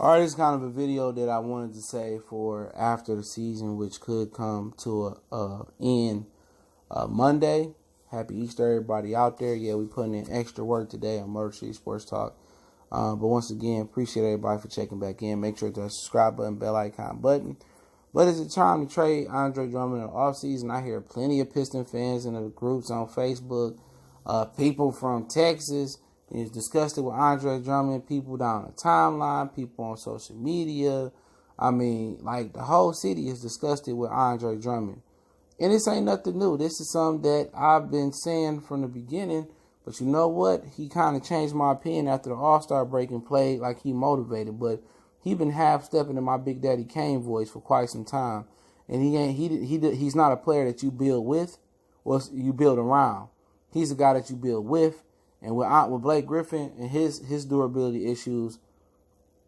All right, it's kind of a video that I wanted to say for after the season, which could come to a end Monday. Happy Easter, everybody out there. Yeah, we putting in extra work today on Motor City Sports Talk. But once again, appreciate everybody for checking back in. Make sure to subscribe button, bell icon button. But is it time to trade Andre Drummond in the offseason? I hear plenty of Piston fans in the groups on Facebook. People from Texas is disgusted with Andre Drummond. People down the timeline. People on social media. I mean, like, the whole city is disgusted with Andre Drummond. And this ain't nothing new. This is something that I've been saying from the beginning. But you know what? He kind of changed my opinion after the All-Star break and played like he motivated. But he been half-stepping in my Big Daddy Kane voice for quite some time. And he's not a player that you build with or you build around. He's a guy that you build with. And with Blake Griffin and his durability issues,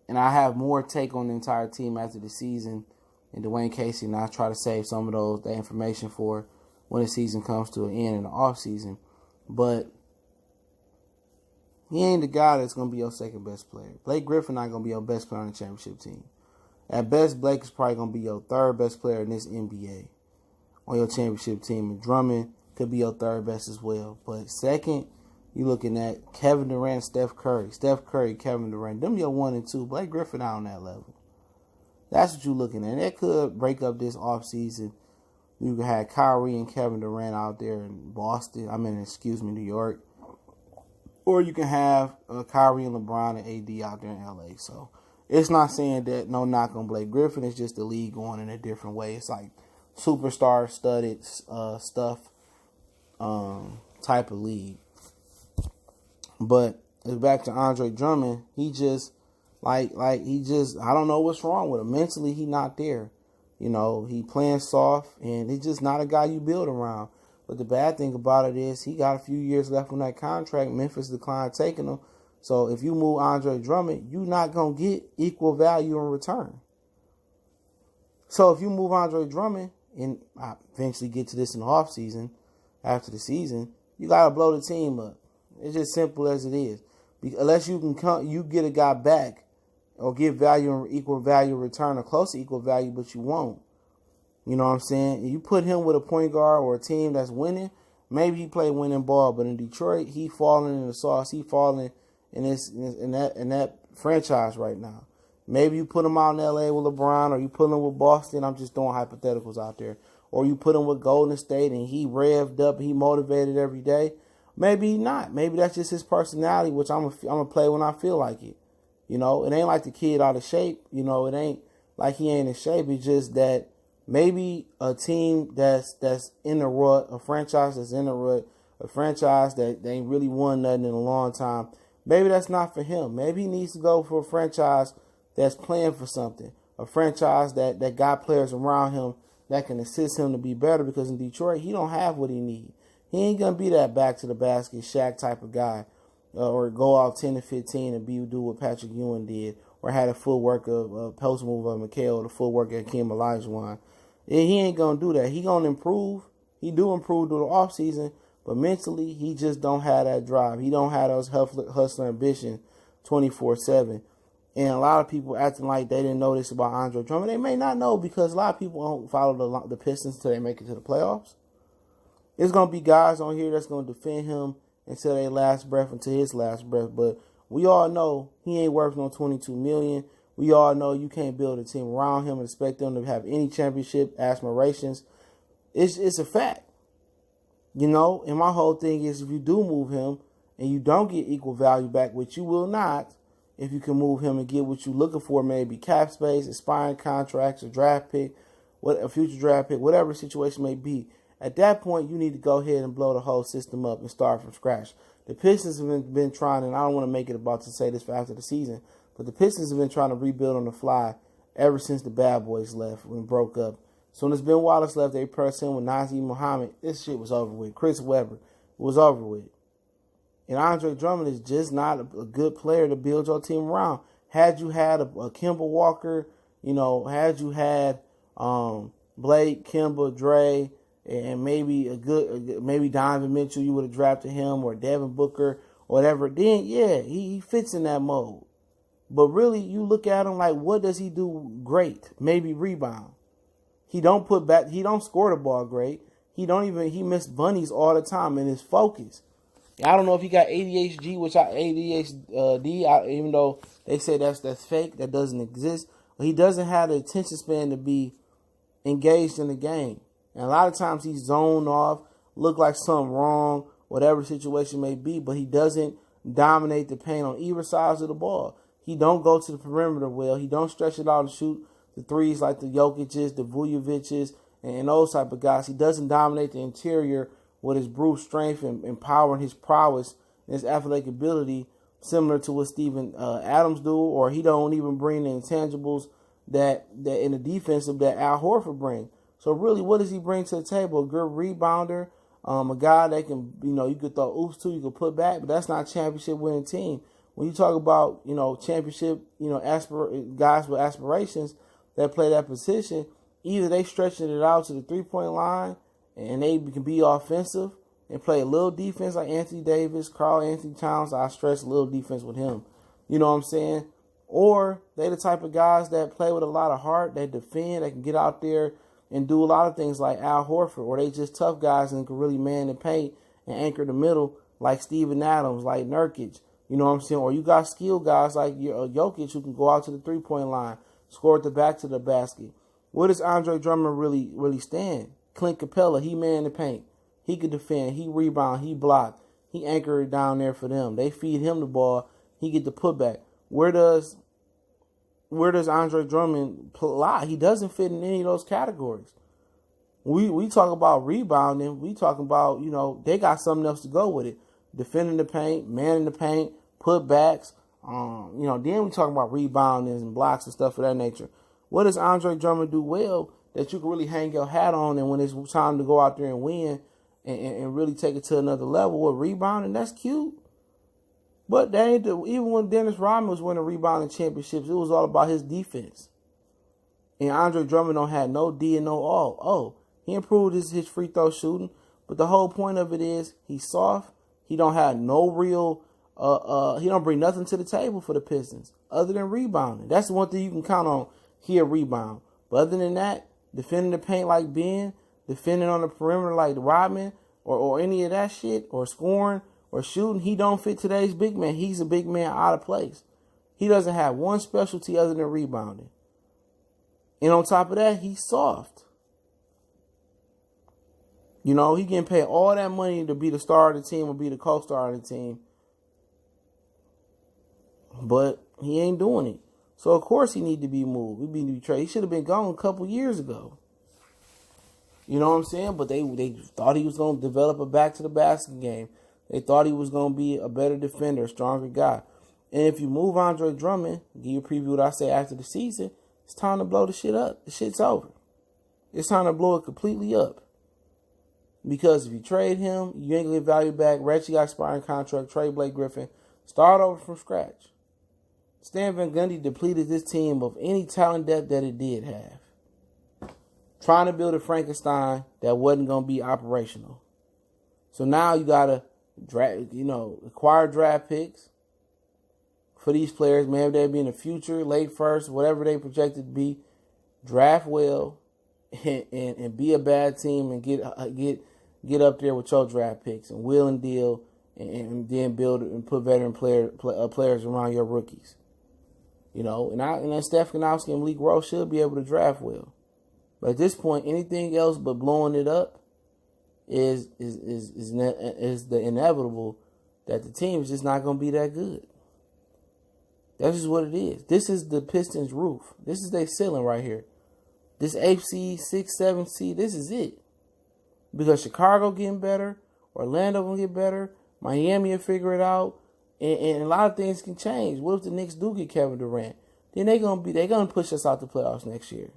and I have more take on the entire team after the season and Dwayne Casey, and I try to save some of that information for when the season comes to an end in the offseason. But he ain't the guy that's going to be your second best player. Blake Griffin not going to be your best player on the championship team. At best, Blake is probably going to be your third best player in this NBA on your championship team. And Drummond could be your third best as well. But second, you looking at Kevin Durant, Steph Curry. Steph Curry, Kevin Durant. Them your 1 and 2. Blake Griffin out on that level. That's what you're looking at. And that could break up this offseason. You could have Kyrie and Kevin Durant out there in Boston. New York. Or you can have Kyrie and LeBron and AD out there in LA. So it's not saying that no knock on Blake Griffin. It's just the league going in a different way. It's like superstar studded stuff type of league. But back to Andre Drummond, he just I don't know what's wrong with him. Mentally, he not there. You know, he playing soft, and he's just not a guy you build around. But the bad thing about it is he got a few years left on that contract. Memphis declined taking him. So if you move Andre Drummond, you're not going to get equal value in return. So if you move Andre Drummond, and I eventually get to this in the offseason, after the season, you got to blow the team up. It's just simple as it is. Unless you get a guy back or give value and equal value in return or close to equal value, but you won't. You know what I'm saying? You put him with a point guard or a team that's winning, maybe he play winning ball. But in Detroit, he falling in the sauce. He falling in that franchise right now. Maybe you put him out in LA with LeBron, or you put him with Boston. I'm just throwing hypotheticals out there. Or you put him with Golden State and he revved up, he motivated every day. Maybe not. Maybe that's just his personality, which I'm gonna play when I feel like it. You know, it ain't like the kid out of shape. You know, it ain't like he ain't in shape. It's just that maybe a team that's in the rut, a franchise that's in the rut, a franchise that they ain't really won nothing in a long time, maybe that's not for him. Maybe he needs to go for a franchise that's playing for something, a franchise that got players around him that can assist him to be better, because in Detroit, he don't have what he needs. He ain't going to be that back to the basket Shaq type of guy, or go off 10 to 15 and do what Patrick Ewing did, or had a full work of post move of McHale, or the full work of Hakeem Olajuwon. He ain't going to do that. He going to improve. He do improve through the offseason, but mentally, he just don't have that drive. He don't have those hustler ambition 24/7. And a lot of people acting like they didn't know this about Andre Drummond. They may not know, because a lot of people don't follow the Pistons until they make it to the playoffs. There's going to be guys on here that's going to defend him until their last breath, until his last breath. But we all know he ain't worth no $22 million. We all know you can't build a team around him and expect them to have any championship aspirations. It's a fact. You know, and my whole thing is, if you do move him and you don't get equal value back, which you will not, if you can move him and get what you're looking for, maybe cap space, expiring contracts, a draft pick, a future draft pick, whatever the situation may be, at that point, you need to go ahead and blow the whole system up and start from scratch. The Pistons have been trying, and I don't want to make it about to say this for after the season, but the Pistons have been trying to rebuild on the fly ever since the Bad Boys left, when broke up. So when it's Ben Wallace left, they pressed him with Nazir Muhammad. This shit was over with. Chris Webber was over with. And Andre Drummond is just not a good player to build your team around. Had you had a Kemba Walker, you know, had you had Blake, Kemba, Dre, and maybe Donovan Mitchell, you would have drafted him, or Devin Booker, or whatever, then yeah, he fits in that mold. But really, you look at him like, what does he do great? Maybe rebound. He don't put back. He don't score the ball great. He missed bunnies all the time in his focus. I don't know if he got ADHD, even though they say that's fake, that doesn't exist. But he doesn't have the attention span to be engaged in the game. And a lot of times he's zoned off, look like something wrong, whatever the situation may be, but he doesn't dominate the paint on either sides of the ball. He don't go to the perimeter well. He don't stretch it out and shoot the threes like the Jokic's, the Vujovic's, and those type of guys. He doesn't dominate the interior with his brute strength and power and his prowess and his athletic ability, similar to what Steven Adams do, or he don't even bring the intangibles that in the defensive that Al Horford bring. So really, what does he bring to the table? A good rebounder, a guy that can, you could throw oops to, you could put back, but that's not a championship winning team. When you talk about, championship, guys with aspirations that play that position, either they stretching it out to the 3-point line and they can be offensive and play a little defense like Anthony Davis, Karl Anthony Towns. I stress a little defense with him. You know what I'm saying? Or they the type of guys that play with a lot of heart, they defend, they can get out there and do a lot of things like Al Horford, or they just tough guys and can really man the paint and anchor the middle like Steven Adams, like Nurkic. You know what I'm saying? Or you got skilled guys like Jokic who can go out to the 3-point line, score at the back to the basket. Where does Andre Drummond really stand? Clint Capella, he man the paint. He could defend, he rebound, he block, he anchor it down there for them. They feed him the ball, he get the putback. Where does Andre Drummond lie? He doesn't fit in any of those categories. We talk about rebounding. We talk about, they got something else to go with it. Defending the paint, manning the paint, putbacks. Then we talk about rebounding and blocks and stuff of that nature. What does Andre Drummond do well that you can really hang your hat on, and when it's time to go out there and win and really take it to another level with rebounding, that's cute. But that ain't even when Dennis Rodman was winning rebounding championships, it was all about his defense. And Andre Drummond don't have no D and no all. Oh, he improved his free throw shooting, but the whole point of it is he's soft. He don't have no real, he don't bring nothing to the table for the Pistons other than rebounding. That's the one thing you can count on here, rebound. But other than that, defending the paint like Ben, defending on the perimeter like Rodman, or any of that shit, or scoring or shooting, he don't fit today's big man. He's a big man out of place. He doesn't have one specialty other than rebounding. And on top of that, he's soft. He getting paid all that money to be the star of the team or be the co-star of the team. But he ain't doing it. So, of course, he need to be moved. He need to be traded. He should have been gone a couple years ago. You know what I'm saying? But they thought he was going to develop a back-to-the-basket game. They thought he was going to be a better defender, a stronger guy. And if you move Andre Drummond, give you a preview what I say after the season, it's time to blow the shit up. The shit's over. It's time to blow it completely up. Because if you trade him, you ain't going to get value back. Reggie got expiring contract. Trade Blake Griffin. Start over from scratch. Stan Van Gundy depleted this team of any talent depth that it did have. Trying to build a Frankenstein that wasn't going to be operational. So now you got to acquire draft picks for these players. Maybe they'll be in the future, late first, whatever they projected to be. Draft well and be a bad team and get up there with your draft picks and will and deal and then build and put veteran players around your rookies. And Steph Ganowski and Malik Rose should be able to draft well. But at this point, anything else but blowing it up is the inevitable that the team is just not going to be that good. That's just what it is. This is the Pistons' roof. This is their ceiling right here. This 8th seed, 6th, 7th seed, this is it. Because Chicago getting better, Orlando will get better, Miami will figure it out, and a lot of things can change. What if the Knicks do get Kevin Durant? Then they're gonna push us out the playoffs next year.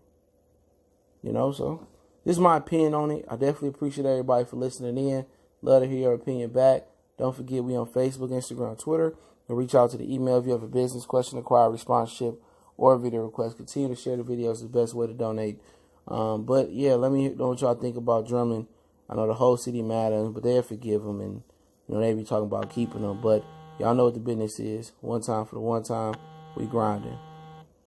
So this is my opinion on it. I definitely appreciate everybody for listening in. Love to hear your opinion back. Don't forget we on Facebook, Instagram, Twitter. And reach out to the email if you have a business question, inquiry, sponsorship, or a video request. Continue to share the videos. It's the best way to donate. But yeah, let me know what y'all think about Drummond. I know the whole city mad at him, but they'll forgive him, and they be talking about keeping him. But y'all know what the business is. One time for the one time. We grinding.